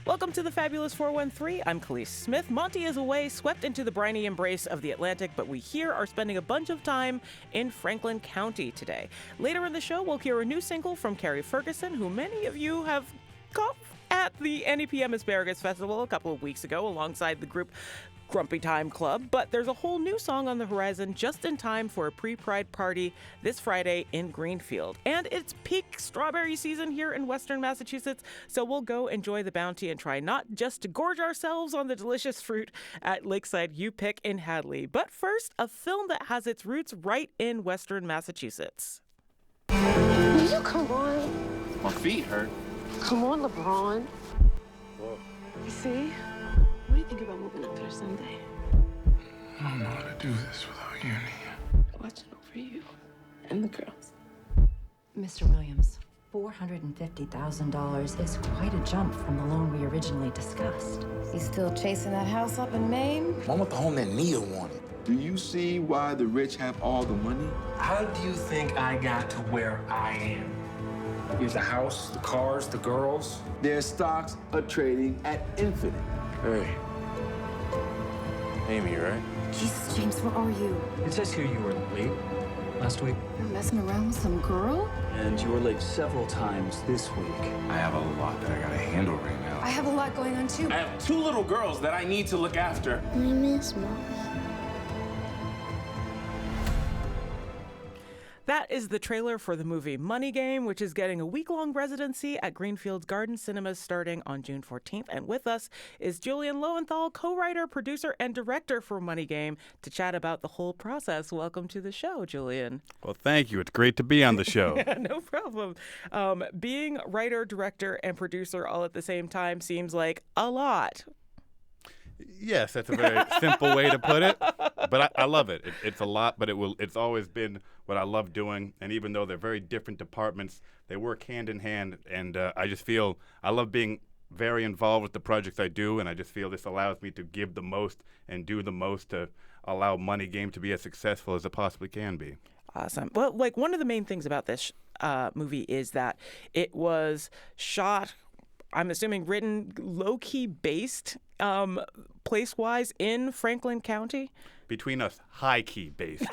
Welcome to the Fabulous 413. I'm Khalees Smith. Monty is away, swept into the briny embrace of the Atlantic, but we here are spending a bunch of time in Franklin County today. Later in the show, we'll hear a new single from Carrie Ferguson, who many of you have caught at the NEPM Asparagus Festival a couple of weeks ago alongside the group Grumpy Time Club, but there's a whole new song on the horizon just in time for a pre-Pride party this Friday in Greenfield. And it's peak strawberry season here in Western Massachusetts, so we'll go enjoy the bounty and try not just to gorge ourselves on the delicious fruit at Lakeside U-Pick in Hadley. But first, a film that has its roots right in Western Massachusetts. Will you come on? My feet hurt. Come on, LeBron. Whoa. You see? What do you think about moving up there someday? I don't know how to do this without uni. Watching over you and the girls. Mr. Williams, $450,000 is quite a jump from the loan we originally discussed. You still chasing that house up in Maine? I want the home that Nia wanted. Do you see why the rich have all the money? How do you think I got to where I am? Here's the house, the cars, the girls. Their stocks are trading at infinite. Hey. Amy, right? Jesus, James, where are you? It says here you were late last week. You're messing around with some girl? And you were late several times this week. I have a lot that I gotta handle right now. I have a lot going on, too. I have 2 little girls that I need to look after. I miss Mommy. That is the trailer for the movie Money Game, which is getting a week-long residency at Greenfield's Garden Cinemas starting on June 14th. And with us is Julian Lowenthal, co-writer, producer, and director for Money Game, to chat about the whole process. Welcome to the show, Julian. Well, thank you. It's great to be on the show. Yeah, no problem. Being writer, director, and producer all at the same time seems like a lot. Yes, that's a very simple way to put it, but I love it. It's a lot, but it's always been what I love doing, and even though they're very different departments, they work hand in hand, and I just feel I love being very involved with the projects I do, and I just feel this allows me to give the most and do the most to allow Money Game to be as successful as it possibly can be. Awesome. Well, like one of the main things about this movie is that it was shot, I'm assuming written, low-key based, place-wise in Franklin County. Between us, high-key based.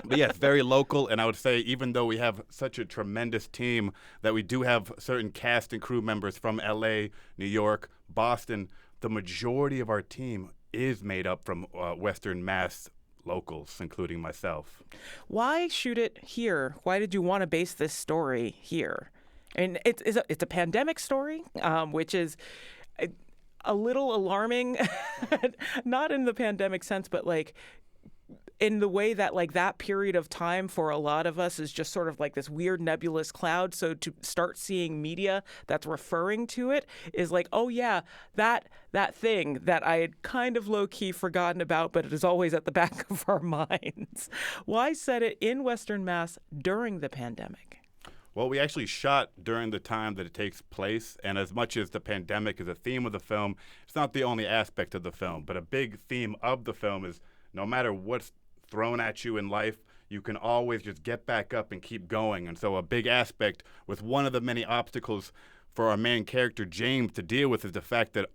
But yes, very local, and I would say even though we have such a tremendous team that we do have certain cast and crew members from L.A., New York, Boston, the majority of our team is made up from Western Mass locals, including myself. Why shoot it here? Why did you want to base this story here? I mean, it's a pandemic story, which is a little alarming, not in the pandemic sense, but like in the way that like that period of time for a lot of us is just sort of like this weird nebulous cloud. So to start seeing media that's referring to it is like, oh yeah, that thing that I had kind of low-key forgotten about, but it is always at the back of our minds. Why set it in Western Mass during the pandemic? Well, we actually shot during the time that it takes place, and as much as the pandemic is a theme of the film, it's not the only aspect of the film, but a big theme of the film is no matter what's thrown at you in life, you can always just get back up and keep going. And so a big aspect with one of the many obstacles for our main character, James, to deal with is the fact that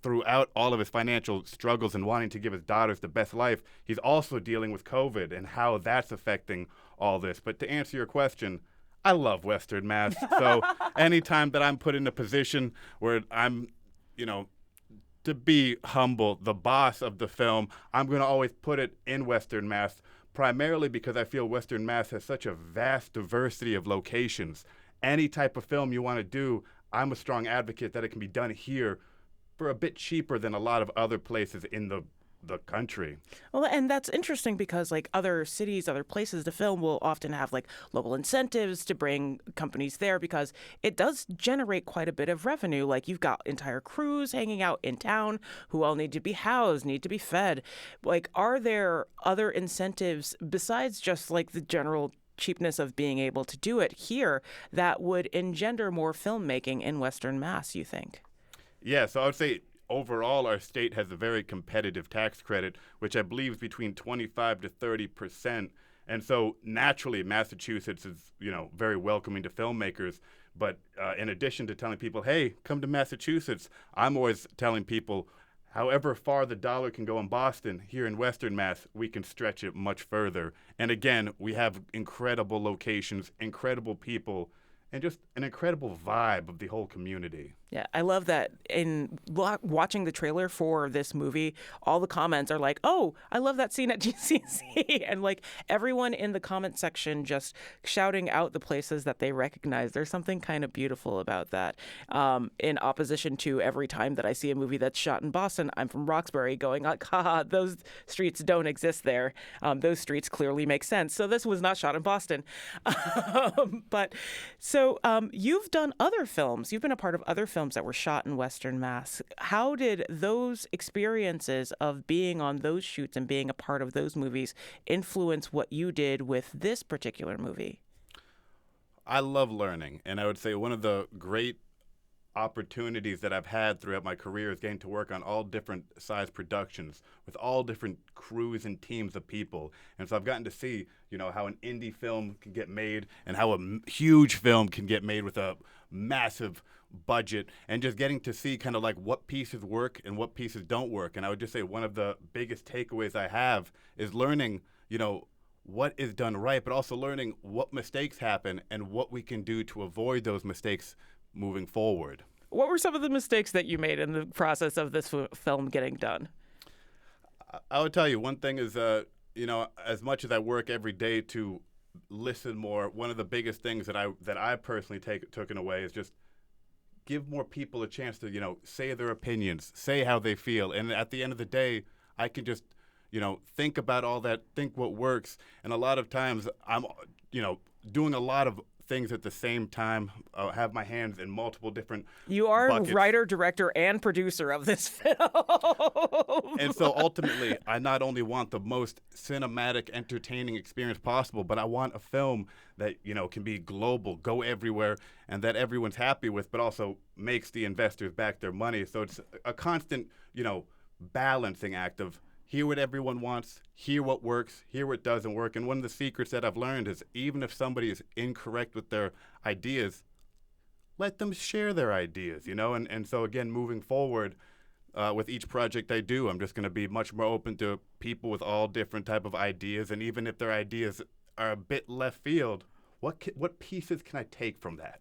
throughout all of his financial struggles and wanting to give his daughters the best life, he's also dealing with COVID and how that's affecting all this. But to answer your question, I love Western Mass. So anytime that I'm put in a position where I'm, to be humble, the boss of the film, I'm going to always put it in Western Mass, primarily because I feel Western Mass has such a vast diversity of locations. Any type of film you want to do, I'm a strong advocate that it can be done here for a bit cheaper than a lot of other places in the country. Well, and that's interesting because like other cities, other places to film will often have like local incentives to bring companies there because it does generate quite a bit of revenue. Like you've got entire crews hanging out in town who all need to be housed, need to be fed. Like, are there other incentives besides just like the general cheapness of being able to do it here that would engender more filmmaking in Western Mass, you think? Yeah, so I would say overall, our state has a very competitive tax credit, which I believe is between 25 to 30%. And so naturally, Massachusetts is, very welcoming to filmmakers. But in addition to telling people, hey, come to Massachusetts, I'm always telling people, however far the dollar can go in Boston, here in Western Mass, we can stretch it much further. And again, we have incredible locations, incredible people, and just an incredible vibe of the whole community. Yeah, I love that in watching the trailer for this movie, all the comments are like, oh, I love that scene at GCC. And like everyone in the comment section just shouting out the places that they recognize. There's something kind of beautiful about that. In opposition to every time that I see a movie that's shot in Boston, I'm from Roxbury going like, haha, those streets don't exist there. Those streets clearly make sense. So this was not shot in Boston. But so you've done other films. You've been a part of other films that were shot in Western Mass. How did those experiences of being on those shoots and being a part of those movies influence what you did with this particular movie? I love learning, and I would say one of the great opportunities that I've had throughout my career is getting to work on all different size productions with all different crews and teams of people. And so I've gotten to see, how an indie film can get made and how a huge film can get made with a massive budget, and just getting to see kind of like what pieces work and what pieces don't work. And I would just say one of the biggest takeaways I have is learning, what is done right, but also learning what mistakes happen and what we can do to avoid those mistakes moving forward. What were some of the mistakes that you made in the process of this film getting done? I would tell you one thing is, as much as I work every day to listen more, one of the biggest things that I personally taken away is just give more people a chance to, say their opinions, say how they feel. And at the end of the day, I can just, think about all that, think what works. And a lot of times I'm, doing a lot of things at the same time, have my hands in multiple different You are buckets. Writer, director, and producer of this film. And so ultimately, I not only want the most cinematic, entertaining experience possible, but I want a film that, can be global, go everywhere, and that everyone's happy with, but also makes the investors back their money. So it's a constant, balancing act of hear what everyone wants, hear what works, hear what doesn't work. And one of the secrets that I've learned is even if somebody is incorrect with their ideas, let them share their ideas, And so, again, moving forward with each project I do, I'm just going to be much more open to people with all different type of ideas. And even if their ideas are a bit left field, what pieces can I take from that?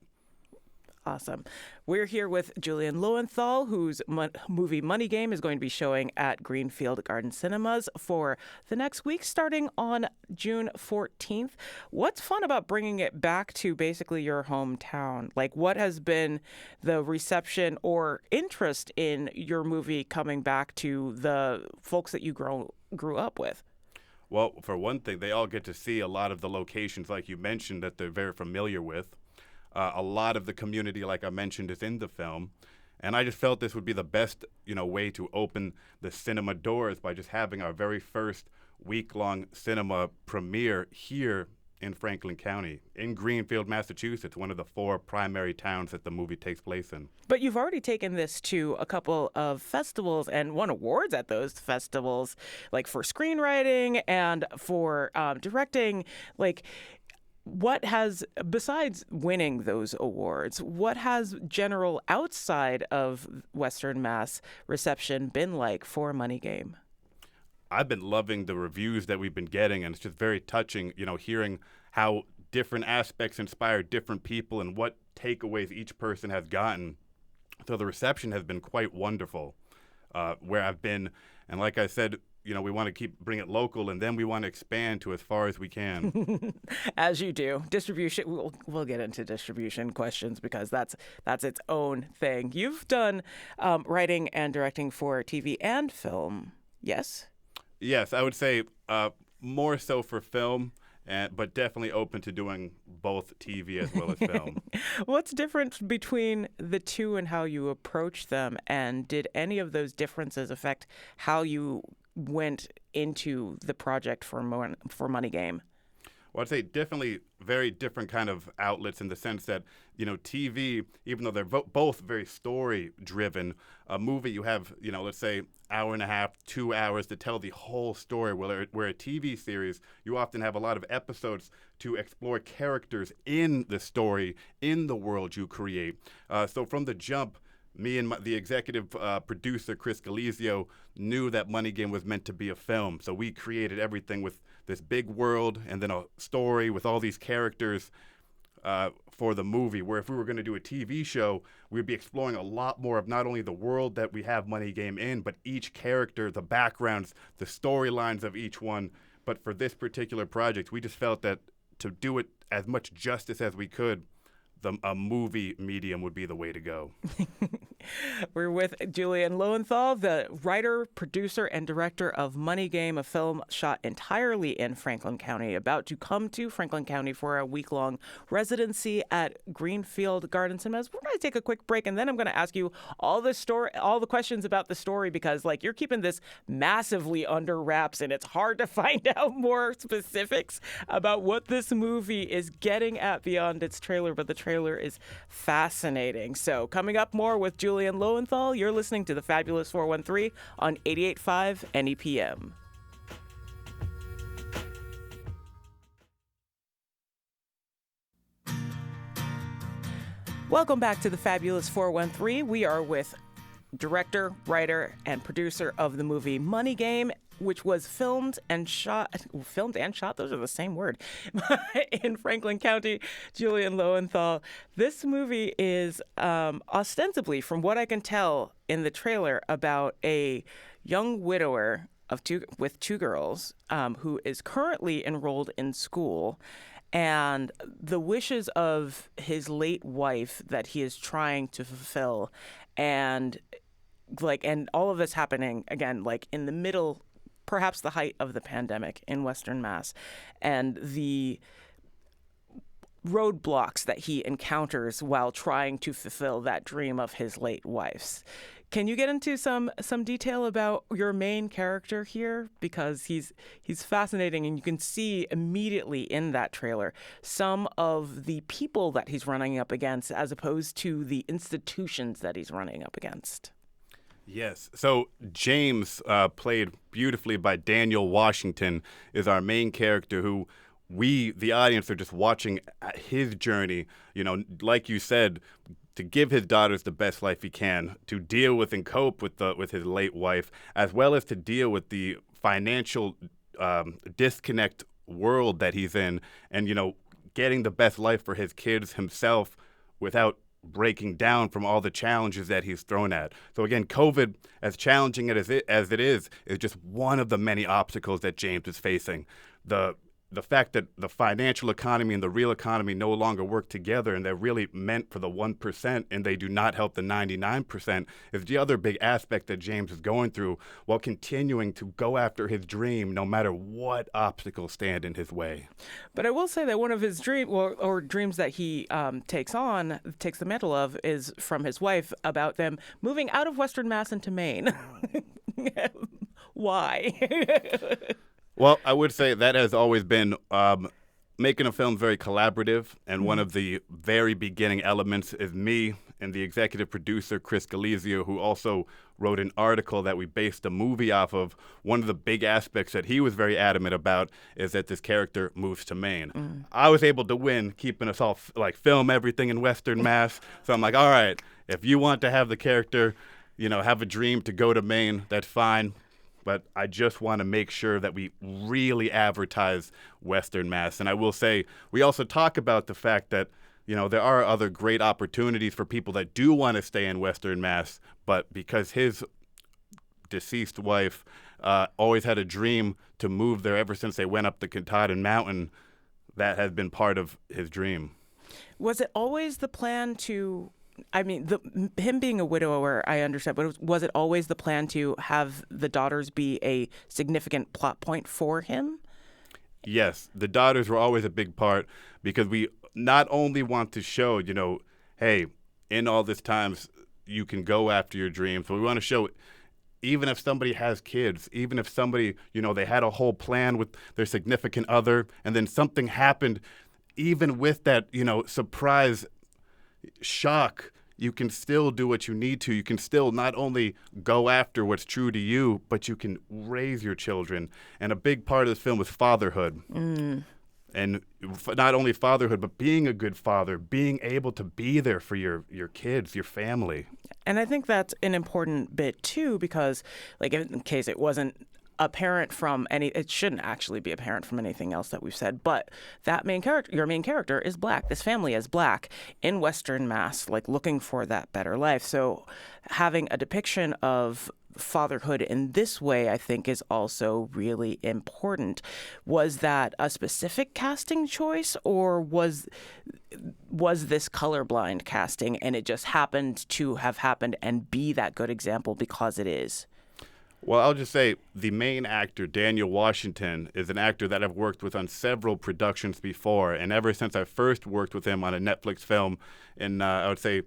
Awesome. We're here with Julian Lowenthal, whose movie Money Game is going to be showing at Greenfield Garden Cinemas for the next week, starting on June 14th. What's fun about bringing it back to basically your hometown? Like, what has been the reception or interest in your movie coming back to the folks that you grew up with? Well, for one thing, they all get to see a lot of the locations, like you mentioned, that they're very familiar with. A lot of the community, like I mentioned, is in the film. And I just felt this would be the best, way to open the cinema doors by just having our very first week-long cinema premiere here in Franklin County, in Greenfield, Massachusetts, one of the 4 primary towns that the movie takes place in. But you've already taken this to a couple of festivals and won awards at those festivals, like for screenwriting and for directing. Like, what has, besides winning those awards, what has general outside of Western Mass reception been like for Money Game? I've been loving the reviews that we've been getting, and it's just very touching, hearing how different aspects inspire different people and what takeaways each person has gotten. So the reception has been quite wonderful where I've been. And like I said, we want to bring it local, and then we want to expand to as far as we can. As you do. Distribution, we'll get into distribution questions because that's its own thing. You've done writing and directing for TV and film, yes? Yes, I would say more so for film, but definitely open to doing both TV as well as film. What's different between the two and how you approach them? And did any of those differences affect how you went into the project for Money Game? Well, I'd say definitely very different kind of outlets in the sense that, TV, even though they're both very story-driven, a movie you have, let's say hour and a half, 2 hours to tell the whole story, where a TV series, you often have a lot of episodes to explore characters in the story, in the world you create. So from the jump, me and the executive producer, Chris Galizio, knew that Money Game was meant to be a film. So we created everything with this big world and then a story with all these characters for the movie, where if we were going to do a TV show, we'd be exploring a lot more of not only the world that we have Money Game in, but each character, the backgrounds, the storylines of each one. But for this particular project, we just felt that to do it as much justice as we could, a movie medium would be the way to go. We're with Julian Lowenthal, the writer, producer, and director of Money Game, a film shot entirely in Franklin County, about to come to Franklin County for a week-long residency at Greenfield Gardens Cinemas. We're going to take a quick break, and then I'm going to ask you all the questions about the story, because you're keeping this massively under wraps, and it's hard to find out more specifics about what this movie is getting at beyond its trailer, but the trailer is fascinating. So coming up more with Julian Lowenthal. You're listening to The Fabulous 413 on 88.5 NEPM. Welcome back to The Fabulous 413. We are with director, writer, and producer of the movie Money Game, which was filmed and shot, those are the same word, in Franklin County. Julian Lowenthal. This movie is ostensibly, from what I can tell in the trailer, about a young widower with two girls who is currently enrolled in school, and the wishes of his late wife that he is trying to fulfill, and all of this happening again, in the middle, perhaps the height of the pandemic in Western Mass, and the roadblocks that he encounters while trying to fulfill that dream of his late wife's. Can you get into some detail about your main character here? Because he's fascinating, and you can see immediately in that trailer some of the people that he's running up against as opposed to the institutions that he's running up against. Yes. So James, played beautifully by Daniel Washington, is our main character who we, the audience, are just watching his journey, like you said, to give his daughters the best life he can, to deal with and cope with his late wife, as well as to deal with the financial disconnect world that he's in, and, getting the best life for his kids himself without breaking down from all the challenges that he's thrown at. So again, COVID, as challenging as it is just one of the many obstacles that James is facing. The fact that the financial economy and the real economy no longer work together, and they're really meant for the 1% and they do not help the 99%, is the other big aspect that James is going through while continuing to go after his dream no matter what obstacles stand in his way. But I will say that one of his dreams that he takes the mantle of, is from his wife, about them moving out of Western Mass into Maine. Why? Well, I would say that has always been making a film very collaborative, and one of the very beginning elements is me and the executive producer, Chris Galizio, who also wrote an article that we based the movie off of. One of the big aspects that he was very adamant about is that this character moves to Maine. I was able to win, keeping us all film everything in Western Mass. So I'm like, all right, if you want to have the character, have a dream to go to Maine, that's fine. But I just want to make sure that we really advertise Western Mass. And I will say, we also talk about the fact that, there are other great opportunities for people that do want to stay in Western Mass, but because his deceased wife always had a dream to move there ever since they went up the Katahdin Mountain, that has been part of his dream. Was it always the plan to... him being a widower, I understand, but was it always the plan to have the daughters be a significant plot point for him? Yes, the daughters were always a big part, because we not only want to show, hey, in all this times, you can go after your dreams, but we want to show even if somebody has kids, even if somebody, they had a whole plan with their significant other and then something happened, even with that, surprise shock, you can still do what you need to. You can still not only go after what's true to you, but you can raise your children. And a big part of this film was fatherhood. And not only fatherhood, but being a good father, being able to be there for your kids, your family. And I think that's an important bit, too, because, like, in case it wasn't apparent from it shouldn't actually be apparent from anything else that we've said, but that your main character is Black. This family is Black in Western Mass, like, looking for that better life. So having a depiction of fatherhood in this way, I think, is also really important. Was that a specific casting choice, or was this colorblind casting and it just happened to have happened and be that good example because it is? Well, I'll just say the main actor, Daniel Washington, is an actor that I've worked with on several productions before. And ever since I first worked with him on a Netflix film in, I would say,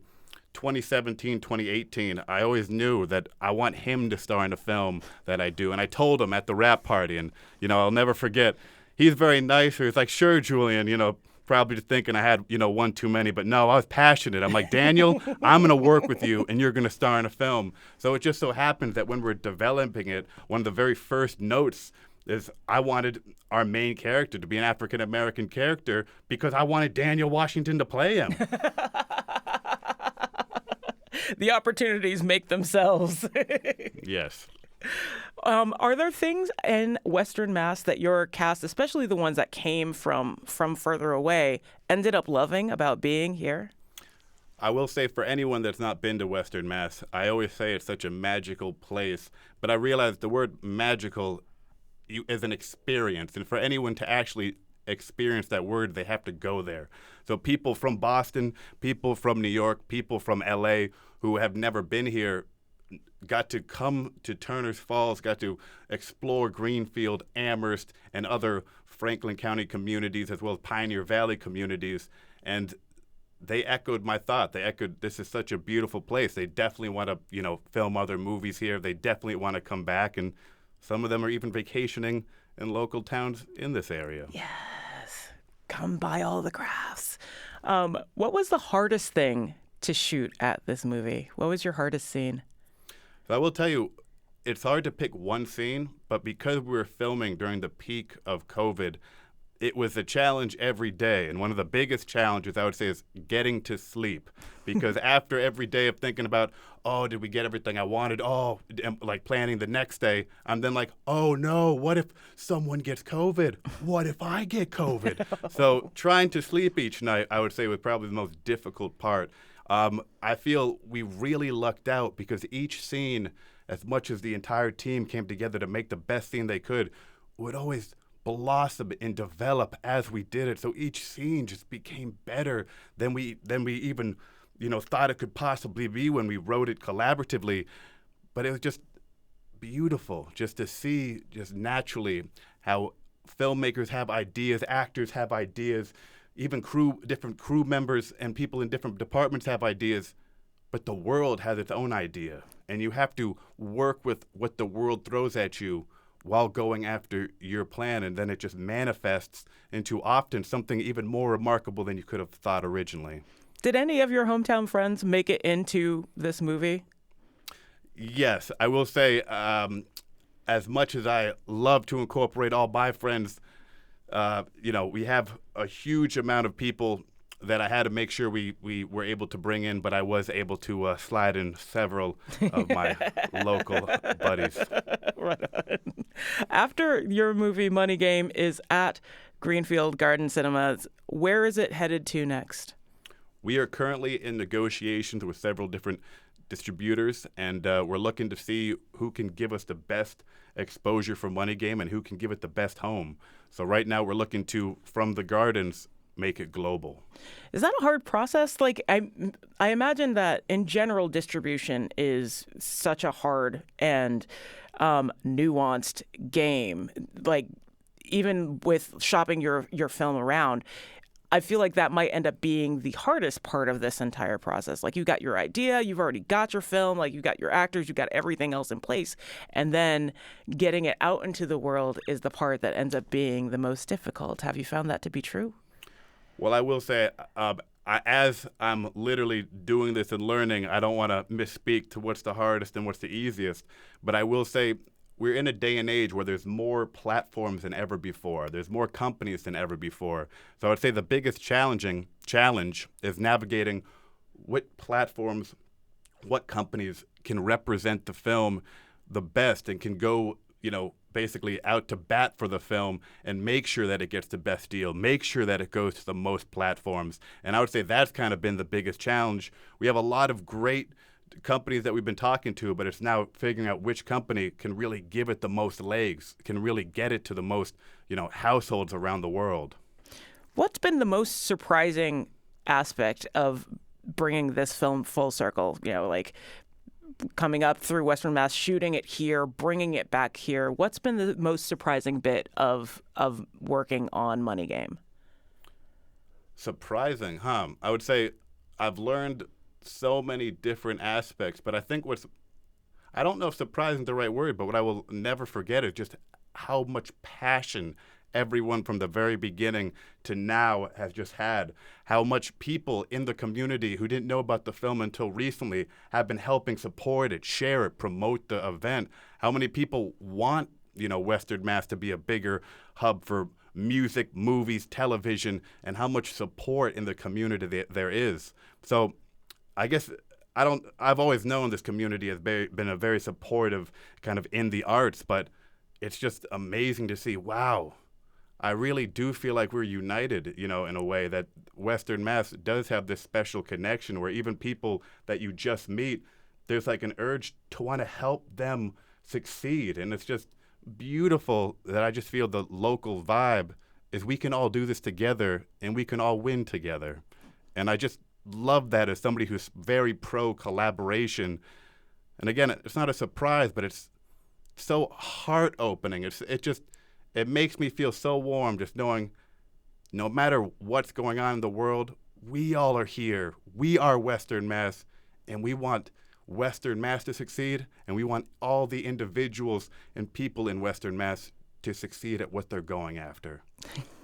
2017, 2018, I always knew that I want him to star in a film that I do. And I told him at the wrap party, and, I'll never forget, he's very nice. He's like, sure, Julian, probably just thinking I had, one too many. But no, I was passionate. I'm like, Daniel, I'm going to work with you, and you're going to star in a film. So it just so happens that when we're developing it, one of the very first notes is I wanted our main character to be an African-American character because I wanted Daniel Washington to play him. The opportunities make themselves. Yes. Are there things in Western Mass that your cast, especially the ones that came from further away, ended up loving about being here? I will say, for anyone that's not been to Western Mass, I always say it's such a magical place. But I realize the word magical is an experience. And for anyone to actually experience that word, they have to go there. So people from Boston, people from New York, people from LA who have never been here got to come to Turner's Falls, got to explore Greenfield, Amherst, and other Franklin County communities, as well as Pioneer Valley communities. And they echoed my thought. They echoed, this is such a beautiful place. They definitely want to, film other movies here. They definitely want to come back. And some of them are even vacationing in local towns in this area. Yes. Come by all the crafts. What was the hardest thing to shoot at this movie? What was your hardest scene? So I will tell you, it's hard to pick one scene, but because we were filming during the peak of COVID, it was a challenge every day. And one of the biggest challenges, I would say, is getting to sleep. Because after every day of thinking about, oh, did we get everything I wanted? Oh, like planning the next day, I'm then like, oh, no, what if someone gets COVID? What if I get COVID? So trying to sleep each night, I would say, was probably the most difficult part. I feel we really lucked out because each scene, as much as the entire team came together to make the best scene they could, would always blossom and develop as we did it. So each scene just became better than we even, thought it could possibly be when we wrote it collaboratively. But it was just beautiful just to see just naturally how filmmakers have ideas, actors have ideas, even different crew members and people in different departments have ideas, but the world has its own idea. And you have to work with what the world throws at you while going after your plan, and then it just manifests into often something even more remarkable than you could have thought originally. Did any of your hometown friends make it into this movie? Yes, I will say, as much as I love to incorporate all my friends, we have a huge amount of people that I had to make sure we were able to bring in, but I was able to slide in several of my local buddies. Right on. After your movie Money Game is at Greenfield Garden Cinemas, where is it headed to next? We are currently in negotiations with several different distributors, and we're looking to see who can give us the best exposure for Money Game and who can give it the best home. So right now we're looking to, from the gardens, make it global. Is that a hard process? Like, I imagine that in general, distribution is such a hard and nuanced game. Like, even with shopping your film around, I feel like that might end up being the hardest part of this entire process. Like, you got your idea, you've already got your film, like you got your actors, you got everything else in place. And then getting it out into the world is the part that ends up being the most difficult. Have you found that to be true? Well, I will say, as I'm literally doing this and learning, I don't want to misspeak to what's the hardest and what's the easiest. But I will say, we're in a day and age where there's more platforms than ever before. There's more companies than ever before. So I would say the biggest challenge is navigating what platforms, what companies can represent the film the best and can go, basically out to bat for the film and make sure that it gets the best deal, make sure that it goes to the most platforms. And I would say that's kind of been the biggest challenge. We have a lot of great companies that we've been talking to, but it's now figuring out which company can really give it the most legs, can really get it to the most, households around the world. What's been the most surprising aspect of bringing this film full circle? Like coming up through Western Mass, shooting it here, bringing it back here. What's been the most surprising bit of working on Money Game? Surprising, huh? I would say I've learned so many different aspects, but I think I don't know if surprising is the right word, but what I will never forget is just how much passion everyone from the very beginning to now has just had, how much people in the community who didn't know about the film until recently have been helping support it, share it, promote the event, how many people want, Western Mass to be a bigger hub for music, movies, television, and how much support in the community there is. So I guess I've always known this community has been a very supportive kind of in the arts, but it's just amazing to see, wow, I really do feel like we're united, in a way that Western Mass does have this special connection where even people that you just meet, there's like an urge to want to help them succeed. And it's just beautiful that I just feel the local vibe is we can all do this together and we can all win together. And I just love that as somebody who's very pro collaboration. And again, it's not a surprise, but it's so heart opening. It makes me feel so warm just knowing no matter what's going on in the world, we all are here. We are Western Mass, and we want Western Mass to succeed, and we want all the individuals and people in Western Mass to succeed at what they're going after.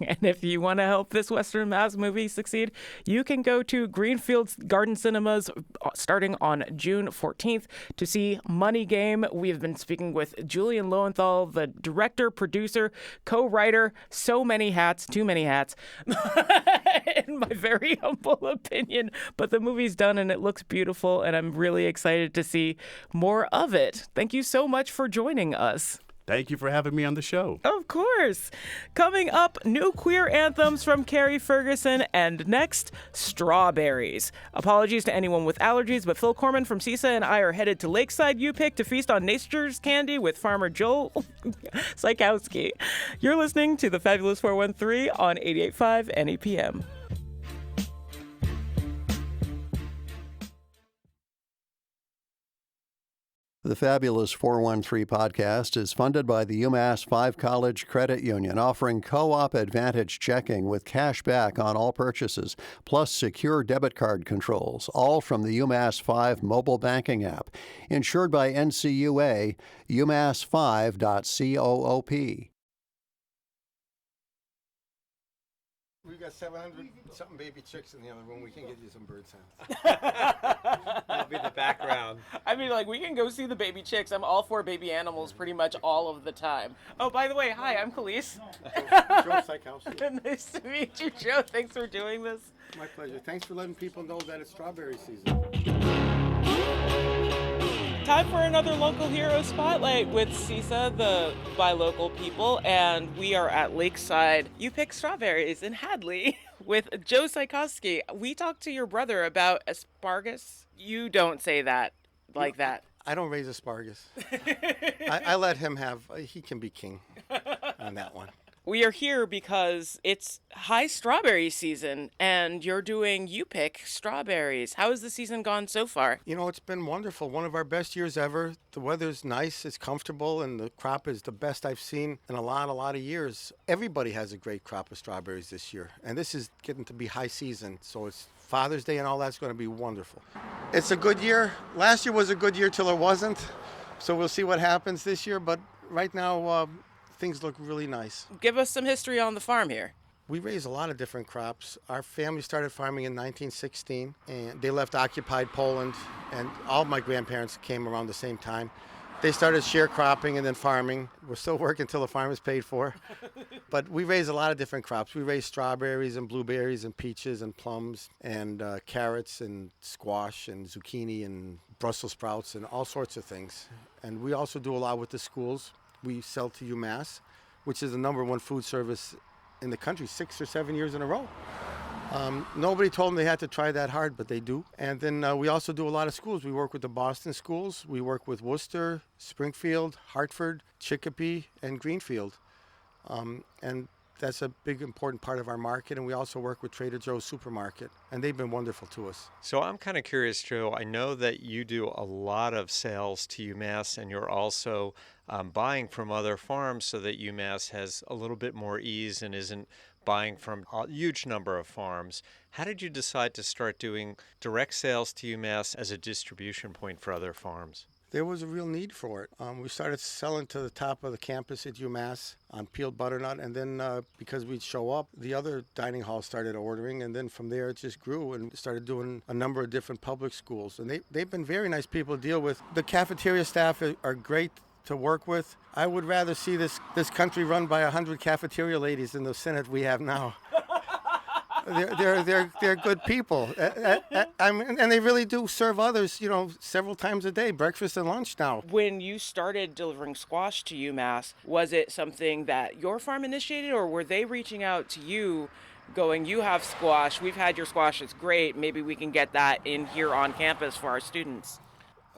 And if you want to help this Western Mass movie succeed, you can go to Greenfield Garden Cinemas starting on June 14th to see Money Game. We've been speaking with Julian Lowenthal, the director, producer, co-writer, so many hats, too many hats, in my very humble opinion. But the movie's done and it looks beautiful, and I'm really excited to see more of it. Thank you so much for joining us. Thank you for having me on the show. Of course. Coming up, new queer anthems from Carrie Ferguson, and next, Strawberries. Apologies to anyone with allergies, but Phil Corman from CISA and I are headed to Lakeside UPick to feast on nature's candy with farmer Joel Sykowski. You're listening to The Fabulous 413 on 88.5 NEPM. The Fabulous 413 podcast is funded by the UMass 5 College Credit Union, offering co-op advantage checking with cash back on all purchases, plus secure debit card controls, all from the UMass 5 mobile banking app. Insured by NCUA, umass5.coop. We've got 700-something baby chicks in the other room. We can get you some bird sounds. That'll be the background. I mean, we can go see the baby chicks. I'm all for baby animals pretty much all of the time. Oh, by the way, hi, I'm Khalees. Joe Sykowski. Nice to meet you, Joe. Thanks for doing this. My pleasure. Thanks for letting people know that it's strawberry season. Time for another local hero spotlight with CISA, the Buy Local people, and we are at Lakeside UPick Strawberries in Hadley with Joe Sykowski. We talked to your brother about asparagus. You don't say that like that. I don't raise asparagus. I let him have, he can be king on that one. We are here because it's high strawberry season, and you're doing You Pick strawberries. How has the season gone so far? You know, it's been wonderful. One of our best years ever. The weather's nice, it's comfortable, and the crop is the best I've seen in a lot of years. Everybody has a great crop of strawberries this year, and this is getting to be high season, so it's Father's Day and all that's going to be wonderful. It's a good year. Last year was a good year till it wasn't, so we'll see what happens this year, but right now, things look really nice. Give us some history on the farm here. We raise a lot of different crops. Our family started farming in 1916, and they left occupied Poland, and all my grandparents came around the same time. They started sharecropping and then farming. We're still working till the farm is paid for. But we raise a lot of different crops. We raise strawberries and blueberries and peaches and plums and carrots and squash and zucchini and Brussels sprouts and all sorts of things. And we also do a lot with the schools. We sell to UMass, which is the #1 food service in the country 6 or 7 years in a row. Nobody told them they had to try that hard, but they do. And then we also do a lot of schools. We work with the Boston schools. We work with Worcester, Springfield, Hartford, Chicopee, and Greenfield. And that's a big, important part of our market. And we also work with Trader Joe's Supermarket, and they've been wonderful to us. So I'm kind of curious, Joe. I know that you do a lot of sales to UMass, and you're also buying from other farms so that UMass has a little bit more ease and isn't buying from a huge number of farms. How did you decide to start doing direct sales to UMass as a distribution point for other farms? There was a real need for it. We started selling to the top of the campus at UMass on peeled butternut, and then because we'd show up, the other dining halls started ordering, and then from there it just grew and started doing a number of different public schools. And they've been very nice people to deal with. The cafeteria staff are great to work with. I would rather see this country run by 100 cafeteria ladies than the Senate we have now. They're good people, and they really do serve others, several times a day, breakfast and lunch now. When you started delivering squash to UMass, was it something that your farm initiated, or were they reaching out to you, going, "You have squash, we've had your squash, it's great, maybe we can get that in here on campus for our students"?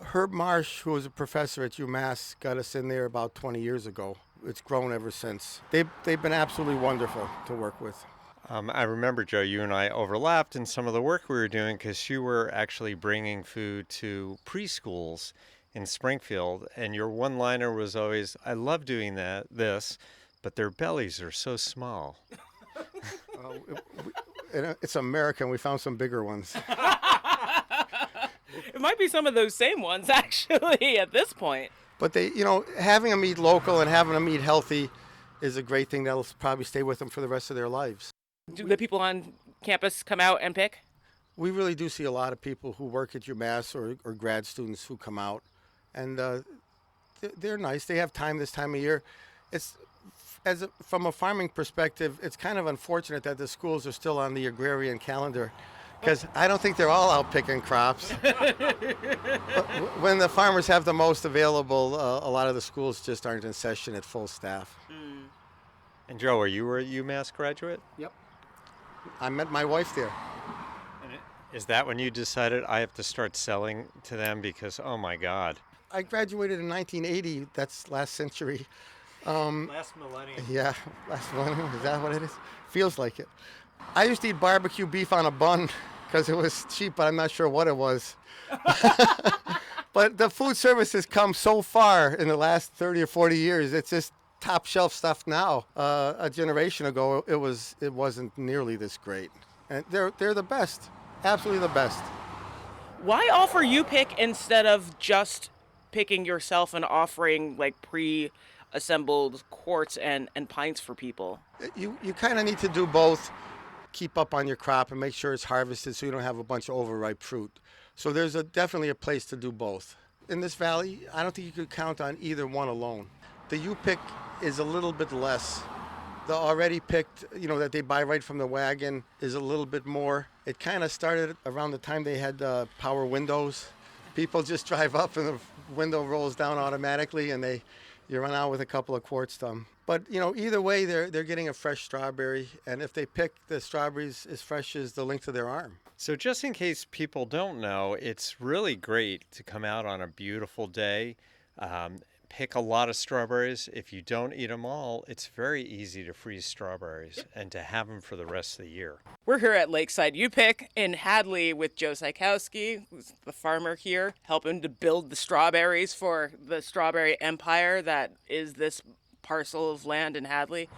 Herb Marsh, who was a professor at UMass, got us in there about 20 years ago. It's grown ever since. They've been absolutely wonderful to work with. I remember, Joe, you and I overlapped in some of the work we were doing because you were actually bringing food to preschools in Springfield, and your one-liner was always, "I love doing this, but their bellies are so small." It's American. We found some bigger ones. It might be some of those same ones, actually, at this point. But having them eat local and having them eat healthy is a great thing that'll probably stay with them for the rest of their lives. Do the people on campus come out and pick? We really do see a lot of people who work at UMass or grad students who come out, and they're nice. They have time this time of year. From a farming perspective, it's kind of unfortunate that the schools are still on the agrarian calendar, because I don't think they're all out picking crops. When the farmers have the most available, a lot of the schools just aren't in session at full staff. And Joe, are you a UMass graduate? Yep. I met my wife there. Is that when you decided I have to start selling to them because, oh my God? I graduated in 1980. That's last century. Last millennium. Yeah, last millennium. Is that what it is? Feels like it. I used to eat barbecue beef on a bun because it was cheap, but I'm not sure what it was. But the food service has come so far in the last 30 or 40 years. It's just top shelf stuff now. A generation ago, it wasn't nearly this great. And they're the best, absolutely the best. Why offer You Pick instead of just picking yourself and offering like pre-assembled quarts and pints for people? You kind of need to do both. Keep up on your crop and make sure it's harvested so you don't have a bunch of overripe fruit. So there's definitely a place to do both. In this valley, I don't think you could count on either one alone. The You Pick is a little bit less. The already picked, that they buy right from the wagon is a little bit more. It kind of started around the time they had power windows. People just drive up and the window rolls down automatically and you run out with a couple of quarts to them. But, either way, they're getting a fresh strawberry. And if they pick the strawberries as fresh as the length of their arm. So just in case people don't know, it's really great to come out on a beautiful day, pick a lot of strawberries. If you don't eat them all, it's very easy to freeze strawberries and to have them for the rest of the year. We're here at Lakeside U-Pick in Hadley with Joe Sykowski, who's the farmer here, helping to build the strawberries for the strawberry empire that is this parcel of land in Hadley.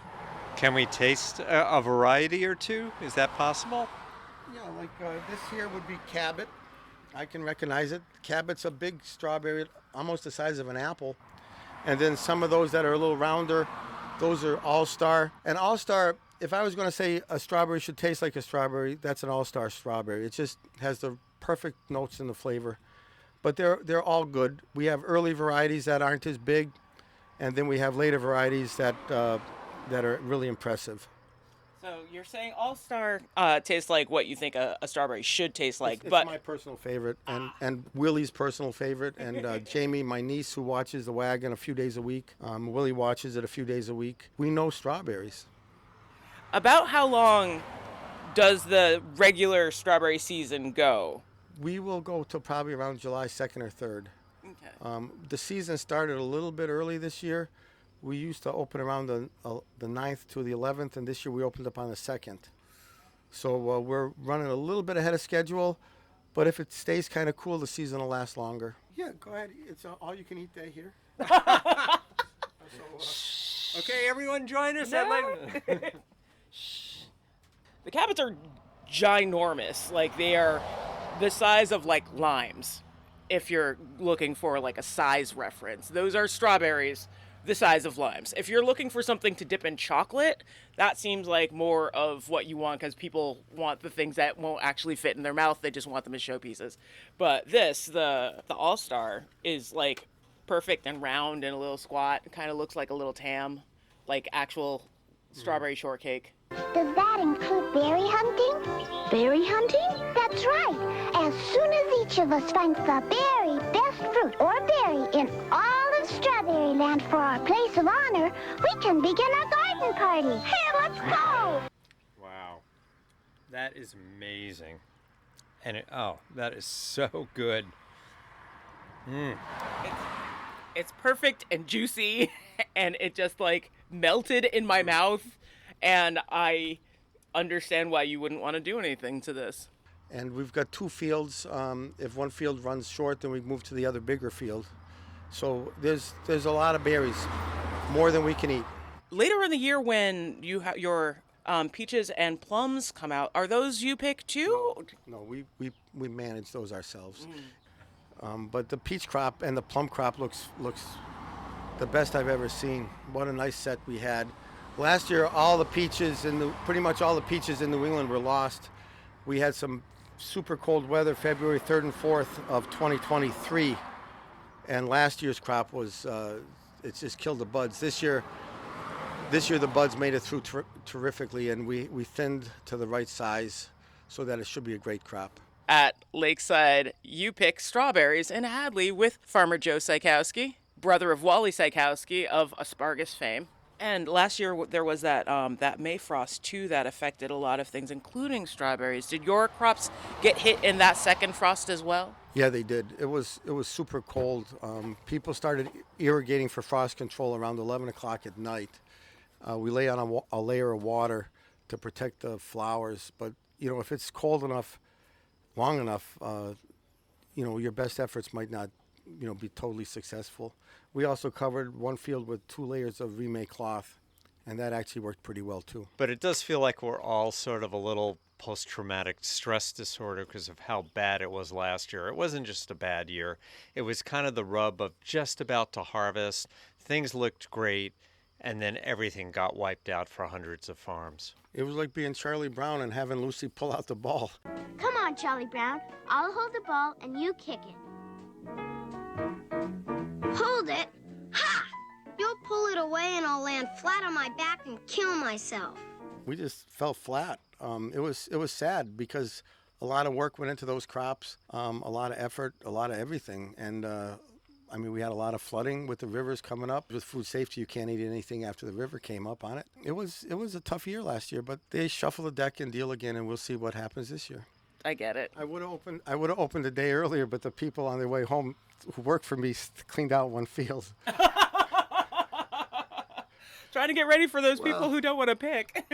Can we taste a variety or two? Is that possible? Yeah, like this here would be Cabot. I can recognize it. Cabot's a big strawberry, almost the size of an apple. And then some of those that are a little rounder, those are All-Star. And All-Star, if I was going to say a strawberry should taste like a strawberry, that's an All-Star strawberry. It just has the perfect notes in the flavor. But they're all good. We have early varieties that aren't as big, and then we have later varieties that are really impressive. So you're saying All-Star tastes like what you think a strawberry should taste like, It's but my personal favorite, and Willie's personal favorite, and Jamie, my niece, who watches The Wagon a few days a week. Willie watches it a few days a week. We know strawberries. About how long does the regular strawberry season go? We will go till probably around July 2nd or 3rd. Okay. The season started a little bit early this year. We used to open around the 9th to the 11th, and this year we opened up on the 2nd. So we're running a little bit ahead of schedule, but if it stays kind of cool, the season will last longer. Yeah, go ahead. It's all you can eat day here. Okay, everyone join us at The Cabots are ginormous. Like, they are the size of, like, limes, if you're looking for, like, a size reference. Those are strawberries the size of limes. If you're looking for something to dip in chocolate, that seems like more of what you want, because people want the things that won't actually fit in their mouth. They just want them as showpieces. But this, the All-Star, is like perfect and round and a little squat. It kind of looks like a little tam, like actual strawberry shortcake. Does that include berry hunting? Berry hunting? That's right. As soon as each of us finds the very best fruit or berry in all of Strawberry Land for our place of honor, we can begin a garden party. Hey, let's go! Wow. That is amazing. And that is so good. It's perfect and juicy, and it just like melted in my mouth. And I understand why you wouldn't want to do anything to this. And we've got 2 fields. If one field runs short, then we move to the other bigger field. So there's a lot of berries, more than we can eat. Later in the year, when you your peaches and plums come out, are those you pick too? No, we manage those ourselves. But the peach crop and the plum crop looks the best I've ever seen. What a nice set we had. Last year, pretty much all the peaches in New England were lost. We had some super cold weather February 3rd and 4th of 2023, and last year's crop was it just killed the buds. This year the buds made it through terrifically, and we thinned to the right size so that it should be a great crop. At Lakeside, you pick strawberries in Hadley with farmer Joe Sykowski, brother of Wally Sykowski of Asparagus fame. And last year there was that May frost too that affected a lot of things, including strawberries. Did your crops get hit in that second frost as well? Yeah, they did. It was super cold. People started irrigating for frost control around 11 o'clock at night. We lay on a layer of water to protect the flowers. But if it's cold enough, long enough, your best efforts might not be totally successful. We also covered one field with 2 layers of remake cloth, and that actually worked pretty well too. But it does feel like we're all sort of a little post-traumatic stress disorder because of how bad it was last year. It wasn't just a bad year. It was kind of the rub of just about to harvest. Things looked great, and then everything got wiped out for hundreds of farms. It was like being Charlie Brown and having Lucy pull out the ball. Come on, Charlie Brown. I'll hold the ball and you kick it. Hold it? Ha! You'll pull it away and I'll land flat on my back and kill myself. We just fell flat. It was sad because a lot of work went into those crops, a lot of effort, a lot of everything. And we had a lot of flooding with the rivers coming up. With food safety, you can't eat anything after the river came up on it. It was a tough year last year, but they shuffle the deck and deal again, and we'll see what happens this year. I get it. I would have opened a day earlier, but the people on their way home who work for me cleaned out one field. Trying to get ready for those people who don't want to pick.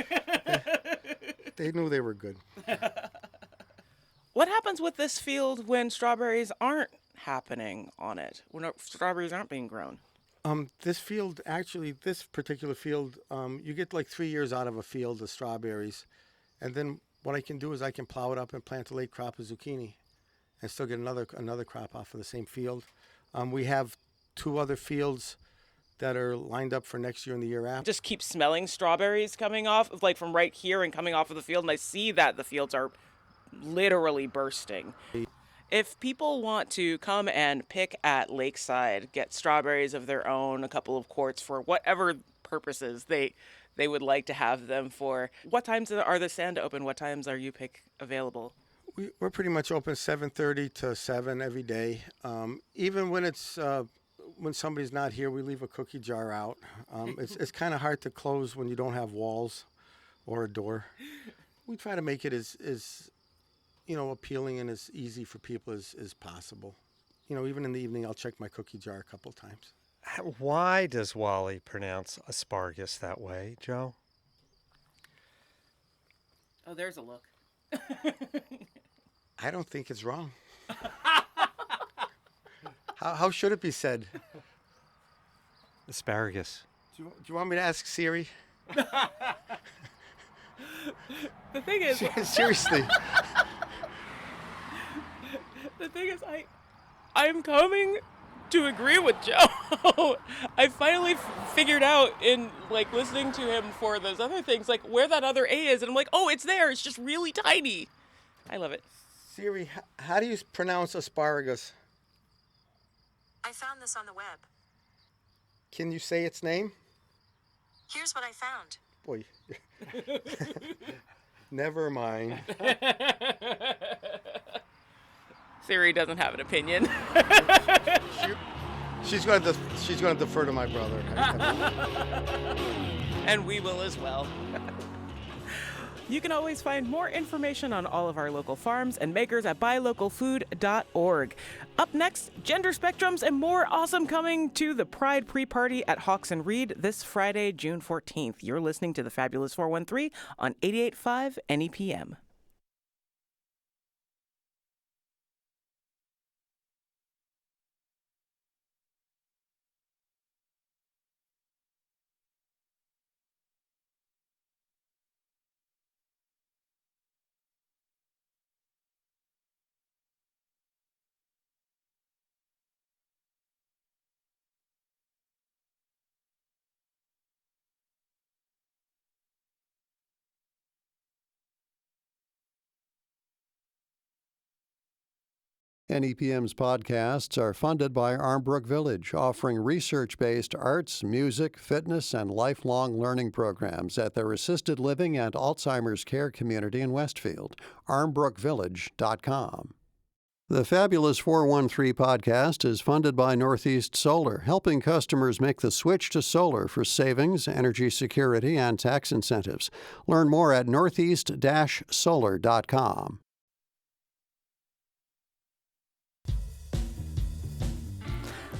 They knew they were good. What happens with this field when strawberries aren't happening on it? When strawberries aren't being grown? This particular field, you get like 3 years out of a field of strawberries. And then what I can do is I can plow it up and plant a late crop of zucchini and still get another crop off of the same field. We have 2 other fields that are lined up for next year and the year after. Just keep smelling strawberries coming off, like from right here and coming off of the field, and I see that the fields are literally bursting. If people want to come and pick at Lakeside, get strawberries of their own, a couple of quarts for whatever purposes they would like to have them for, what times are the stand open? What times are you pick available? We're pretty much open 7:30 to 7 every day. Even when when somebody's not here, we leave a cookie jar out. It's kind of hard to close when you don't have walls or a door. We try to make it as appealing and as easy for people as possible. Even in the evening, I'll check my cookie jar a couple times. Why does Wally pronounce asparagus that way, Joe? Oh, there's a look. I don't think it's wrong. How should it be said? Asparagus. Do you want me to ask Siri? The thing is... Seriously. The thing is, I'm coming to agree with Joe. I finally figured out in listening to him for those other things, where that other A is, and I'm like, oh, it's there. It's just really tiny. I love it. Siri, how do you pronounce asparagus? I found this on the web. Can you say its name? Here's what I found. Boy. Never mind. Siri doesn't have an opinion. She's going to defer to my brother. And we will as well. You can always find more information on all of our local farms and makers at buylocalfood.org. Up next, gender spectrums and more awesome coming to the Pride pre-party at Hawks and Reed this Friday, June 14th. You're listening to the Fabulous 413 on 88.5 NEPM. NEPM's podcasts are funded by Armbrook Village, offering research-based arts, music, fitness, and lifelong learning programs at their assisted living and Alzheimer's care community in Westfield. armbrookvillage.com. The Fabulous 413 podcast is funded by Northeast Solar, helping customers make the switch to solar for savings, energy security, and tax incentives. Learn more at northeast-solar.com.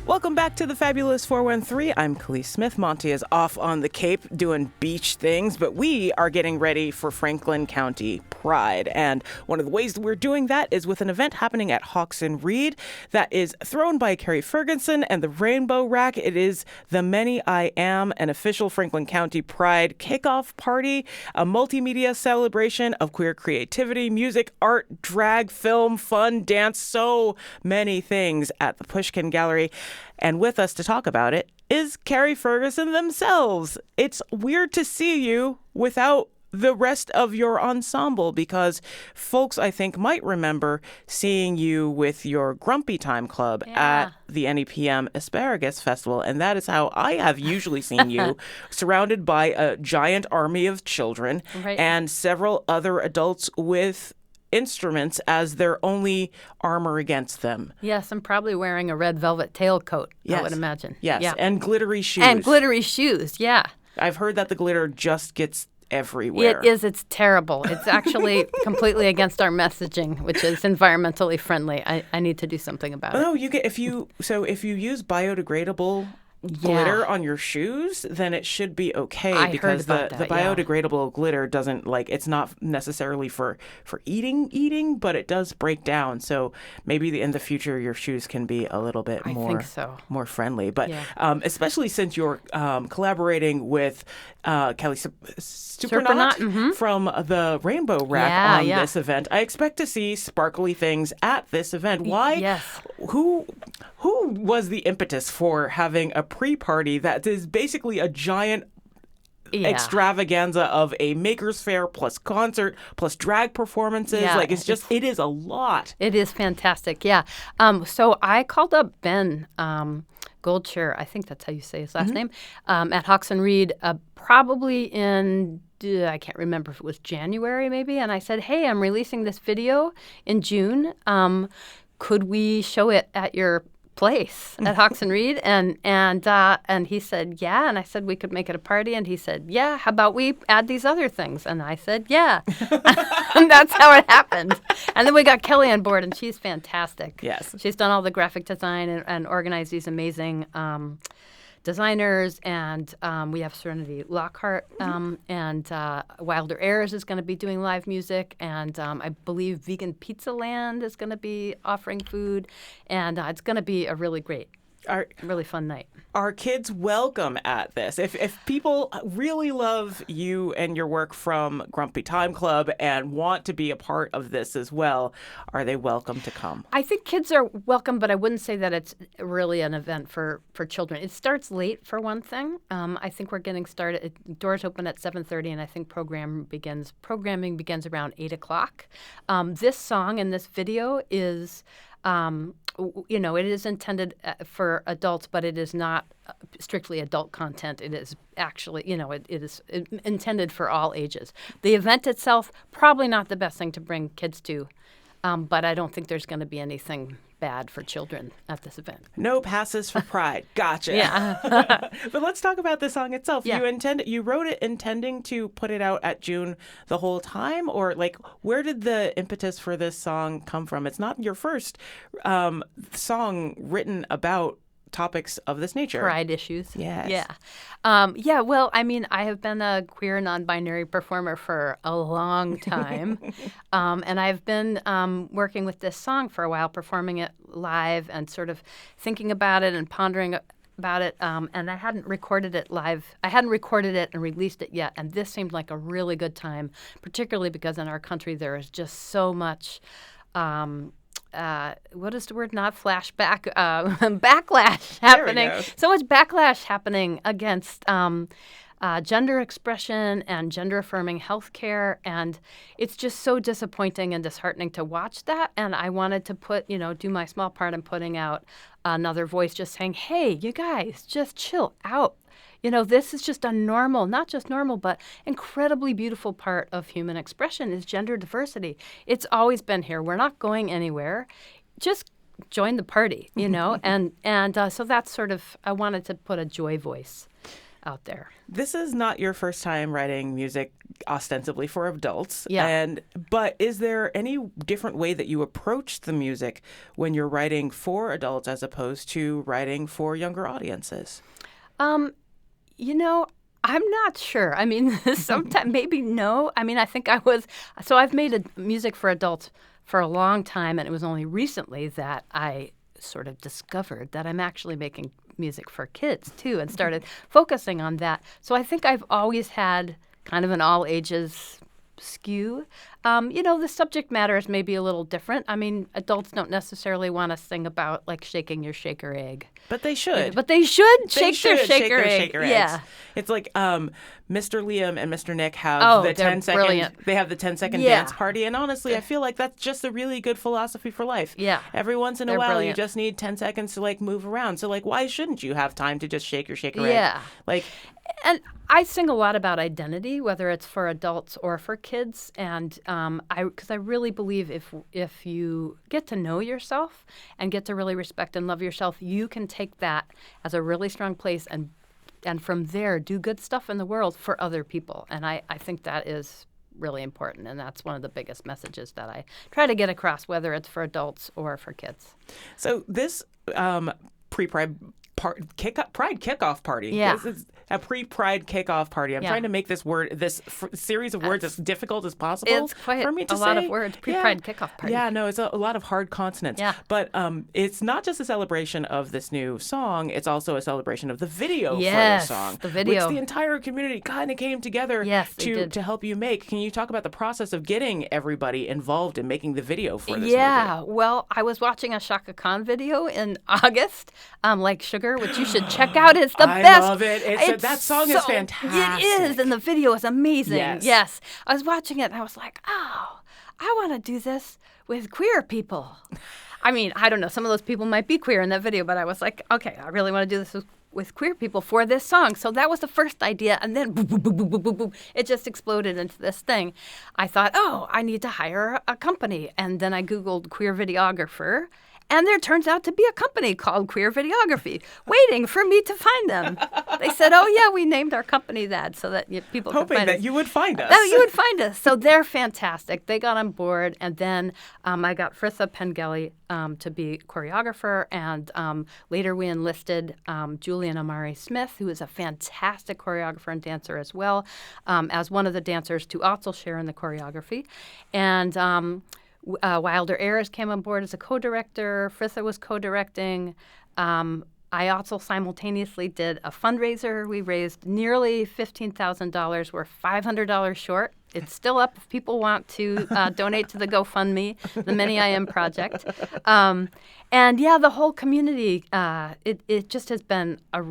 Welcome back to the Fabulous 413. I'm Khalees Smith. Monty is off on the Cape doing beach things, but we are getting ready for Franklin County Pride. And one of the ways that we're doing that is with an event happening at Hawks and Reed that is thrown by Carrie Ferguson and the Rainbow Rack. It is the Many I Am, an official Franklin County Pride kickoff party, a multimedia celebration of queer creativity, music, art, drag, film, fun, dance, so many things at the Pushkin Gallery. And with us to talk about it is Carrie Ferguson themselves. It's weird to see you without the rest of your ensemble because folks, I think, might remember seeing you with your Grumpy Time Club at the NEPM Asparagus Festival. And that is how I have usually seen you, surrounded by a giant army of children and several other adults with instruments as their only armor against them. Yes, I'm probably wearing a red velvet tailcoat, I would imagine. Yes, yeah. and glittery shoes. And glittery shoes, yeah. I've heard that the glitter just gets everywhere. It is. It's terrible. It's actually completely against our messaging, which is environmentally friendly. I need to do something about it. Oh, you get if you use biodegradable glitter on your shoes, then it should be okay because the biodegradable glitter doesn't it's not necessarily for eating, but it does break down. So maybe in the future your shoes can be a little bit more friendly. But especially since you're collaborating with Kelly Supernaut from the Rainbow Rack on this event, I expect to see sparkly things at this event. Why? Yes. Who was the impetus for having a pre-party that is basically a giant extravaganza of a Maker's Fair plus concert plus drag performances? It is a lot. It is fantastic. Yeah. So I called up Ben Goldshire, I think that's how you say his last name, at Hawks and Reed, probably in I can't remember if it was January maybe, and I said, hey, I'm releasing this video in June. Could we show it at your place at Hawks and Reed? And he said, yeah. And I said, we could make it a party. And he said, yeah, how about we add these other things? And I said, yeah. And that's how it happened. And then we got Kelly on board, and she's fantastic. Yes. She's done all the graphic design and organized these amazing designers, and we have Serenity Lockhart, and Wilder Airs is going to be doing live music, and I believe Vegan Pizza Land is going to be offering food, and it's going to be a really great, really fun night. Are kids welcome at this? If people really love you and your work from Grumpy Time Club and want to be a part of this as well, are they welcome to come? I think kids are welcome, but I wouldn't say that it's really an event for children. It starts late, for one thing. I think we're getting started. Doors open at 7:30, and I think programming begins around 8 o'clock. This song and this video is... it is intended for adults, but it is not strictly adult content. It is actually, it is intended for all ages. The event itself, probably not the best thing to bring kids to, but I don't think there's going to be anything bad for children at this event. No passes for pride. Gotcha. Yeah. But let's talk about the song itself. Yeah. You wrote it intending to put it out at June the whole time, or where did the impetus for this song come from? It's not your first song written about topics of this nature. Pride issues. Yes. Yeah. Well, I mean, I have been a queer non-binary performer for a long time. And I've been working with this song for a while, performing it live and sort of thinking about it and pondering about it. And I hadn't recorded it live. I hadn't recorded it and released it yet. And this seemed like a really good time, particularly because in our country there is just so much what is the word? Not flashback, backlash happening. So much backlash happening against gender expression and gender-affirming healthcare, and it's just so disappointing and disheartening to watch that. And I wanted to do my small part in putting out another voice, just saying, hey, you guys, just chill out. This is just a normal, not just normal, but incredibly beautiful part of human expression is gender diversity. It's always been here. We're not going anywhere. Just join the party, and so that's sort of, I wanted to put a joy voice out there. This is not your first time writing music ostensibly for adults. Yeah. But is there any different way that you approach the music when you're writing for adults as opposed to writing for younger audiences? I'm not sure. I mean, sometimes maybe no. I mean, I think I've made music for adults for a long time, and it was only recently that I sort of discovered that I'm actually making music for kids too, and started focusing on that. So I think I've always had kind of an all ages skew. The subject matter is maybe a little different. I mean, adults don't necessarily want to sing about shaking your shaker egg. But they should. But they should shake their shaker egg. Yeah. It's like Mr. Liam and Mr. Nick have the 10-second. They have the 10-second dance party, and honestly, I feel like that's just a really good philosophy for life. Yeah. Every once in a while, you just need 10 seconds to move around. So why shouldn't you have time to just shake your shaker egg? Yeah. And I sing a lot about identity, whether it's for adults or for kids, and because I really believe if you get to know yourself and get to really respect and love yourself, you can take that as a really strong place from there do good stuff in the world for other people. And I think that is really important, and that's one of the biggest messages that I try to get across, whether it's for adults or for kids. So this pre-Pride Pride kickoff party. Yeah. This is a pre-Pride kickoff party. I'm trying to make this series of words as difficult as possible. It's quite for me to a lot of words. Pre-Pride kickoff party. Yeah, no, it's a lot of hard consonants. Yeah. But it's not just a celebration of this new song. It's also a celebration of the video for Yes, the song. the video. Which the entire community kind of came together to help you make. Can you talk about the process of getting everybody involved in making the video for this movie? Well, I was watching a Chaka Khan video in August, like Sugar, which you should check out. It's the best. I love it. That song is fantastic. It is, and the video is amazing. Yes. I was watching it, and I was like, oh, I want to do this with queer people. I mean, I don't know. Some of those people might be queer in that video, but I was like, okay, I really want to do this with queer people for this song. So that was the first idea, and then boom, boom, boom, boom, boom, boom, boom, it just exploded into this thing. I thought, oh, I need to hire a company. And then I Googled queer videographer, and there turns out to be a company called Queer Videography waiting for me to find them. They said, oh, yeah, we named our company that so that people could hoping find that us. you would find us. That you would find us. So they're fantastic. They got on board, and then I got Fritha Pengelly to be choreographer, and later we enlisted Julian Amari Smith, who is a fantastic choreographer and dancer as well, as one of the dancers to also share in the choreography. And Wilder Ayers came on board as a co-director. Fritha was co-directing. I also simultaneously did a fundraiser. We raised nearly $15,000. We're $500 short. It's still up if people want to donate to the GoFundMe, the Many I Am Project. And yeah, the whole community, it just has been a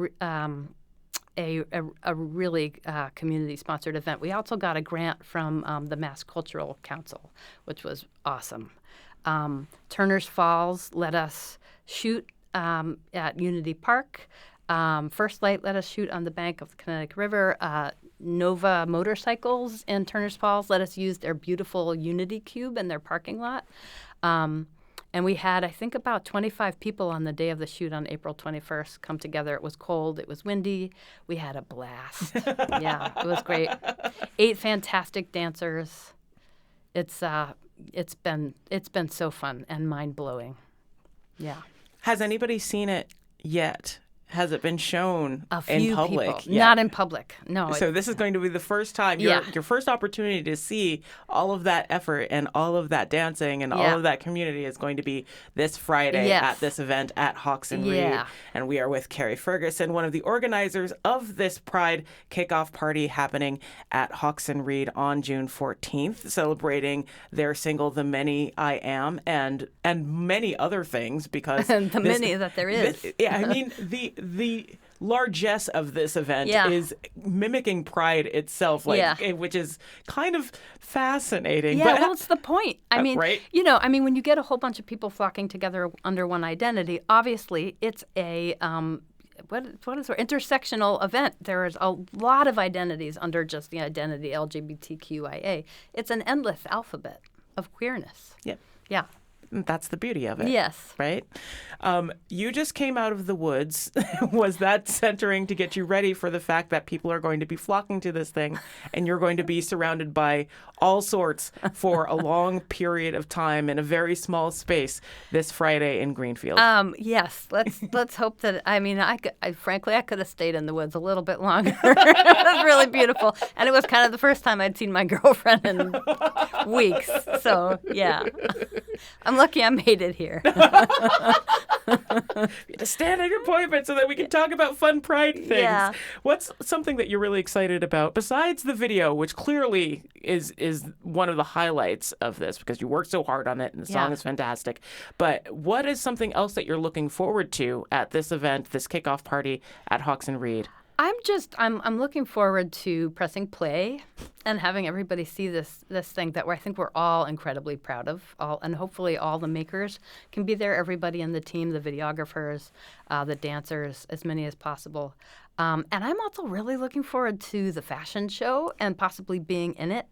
really community-sponsored event. We also got a grant from the Mass Cultural Council, which was awesome. Turner's Falls let us shoot at Unity Park. First Light let us shoot on the bank of the Connecticut River. Nova Motorcycles in Turner's Falls let us use their beautiful Unity Cube in their parking lot. And we had, I think, about 25 people on the day of the shoot on April 21st come together. It was cold. It was windy. We had a blast. Yeah, it was great. 8 fantastic dancers. It's been so fun and mind-blowing. Yeah. Has anybody seen it yet? Has it been shown a few in public? People. Not in public, no. So this is going to be the first time, your first opportunity to see all of that effort and all of that dancing and all of that community is going to be this Friday at this event at Hawks and Reed. And we are with Carrie Ferguson, one of the organizers of this Pride kickoff party happening at Hawks and Reed on June 14th, celebrating their single, The Many I Am, and many other things because... many that there is. I mean, the largesse of this event is mimicking Pride itself, which is kind of fascinating. Yeah, well, it's the point. I mean, right? When you get a whole bunch of people flocking together under one identity, obviously it's a what is our intersectional event. There is a lot of identities under just the identity LGBTQIA. It's an endless alphabet of queerness. Yep. Yeah. That's the beauty of it. Yes. Right? You just came out of the woods. Was that centering to get you ready for the fact that people are going to be flocking to this thing and you're going to be surrounded by all sorts for a long period of time in a very small space this Friday in Greenfield? Yes. Let's hope that, frankly, I could have stayed in the woods a little bit longer. It was really beautiful. And it was kind of the first time I'd seen my girlfriend in weeks. So, yeah. I'm lucky I made it here. You had to stand at your appointment so that we can talk about fun Pride things. Yeah. What's something that you're really excited about besides the video, which clearly is one of the highlights of this because you worked so hard on it and the song is fantastic. But what is something else that you're looking forward to at this event, this kickoff party at Hawks and Reed? I'm looking forward to pressing play and having everybody see this thing that I think we're all incredibly proud of. And hopefully all the makers can be there, everybody in the team, the videographers, the dancers, as many as possible. And I'm also really looking forward to the fashion show and possibly being in it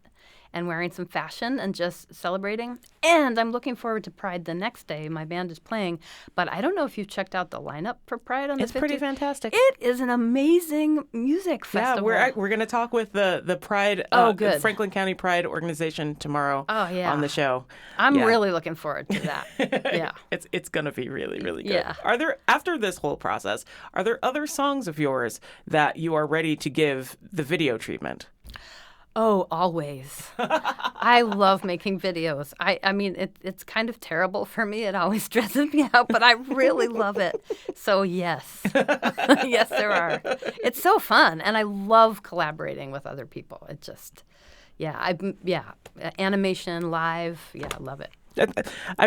and wearing some fashion and just celebrating. And I'm looking forward to Pride the next day. My band is playing, but I don't know if you've checked out the lineup for Pride on the 50th. It's pretty fantastic. It is an amazing music festival. Yeah, we're going to talk with the Pride, good. Franklin County Pride organization tomorrow on the show. I'm really looking forward to that. Yeah. It's going to be really, really good. Yeah. Are there, after this whole process, are there other songs of yours that you are ready to give the video treatment? Oh, always. I love making videos. I mean, it's kind of terrible for me. It always stresses me out, but I really love it. So, yes. Yes, there are. It's so fun, and I love collaborating with other people. It just, animation, live, I love it.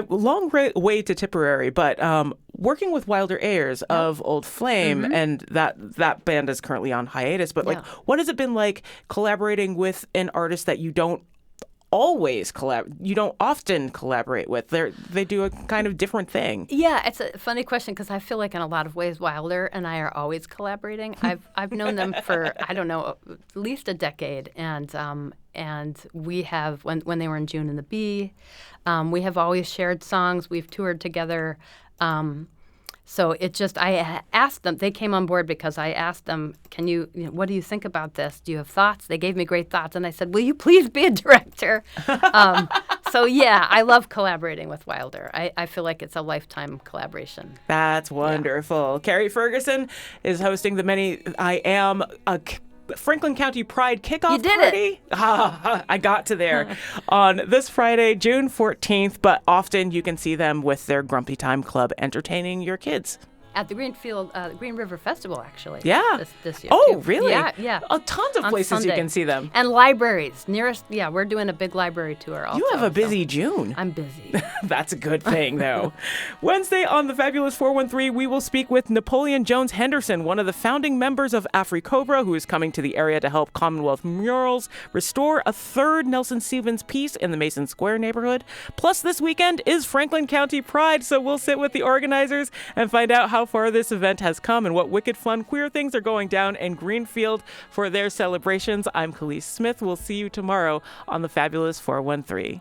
Long way to Tipperary, but working with Wilder Ayers of Old Flame, and that band is currently on hiatus. But what has it been like collaborating with an artist that you don't often collaborate with? They do a kind of different thing. Yeah, it's a funny question because I feel like in a lot of ways Wilder and I are always collaborating. I've known them for I don't know at least a decade, and we have when they were in June and the Bee, we have always shared songs. We've toured together. So it just, I asked them, they came on board because I asked them, what do you think about this? Do you have thoughts? They gave me great thoughts. And I said, will you please be a director? I love collaborating with Wilder. I feel like it's a lifetime collaboration. That's wonderful. Yeah. Carrie Ferguson is hosting the I Am a Franklin County Pride kickoff party. I got to there on this Friday, June 14th, but often you can see them with their Grumpy Time Club entertaining your kids. At the Green River Festival, actually. Yeah. This year. Oh, too. really? Yeah. Tons of places Sunday. you can see them. And libraries. We're doing a big library tour also. You have a busy June. I'm busy. That's a good thing, though. Wednesday on the Fabulous 413, we will speak with Napoleon Jones Henderson, one of the founding members of AfriCobra, who is coming to the area to help Commonwealth Murals restore a third Nelson Stevens piece in the Mason Square neighborhood. Plus, this weekend is Franklin County Pride, so we'll sit with the organizers and find out how far this event has come and what wicked fun queer things are going down in Greenfield for their celebrations. I'm Khalees Smith. We'll see you tomorrow on the Fabulous 413.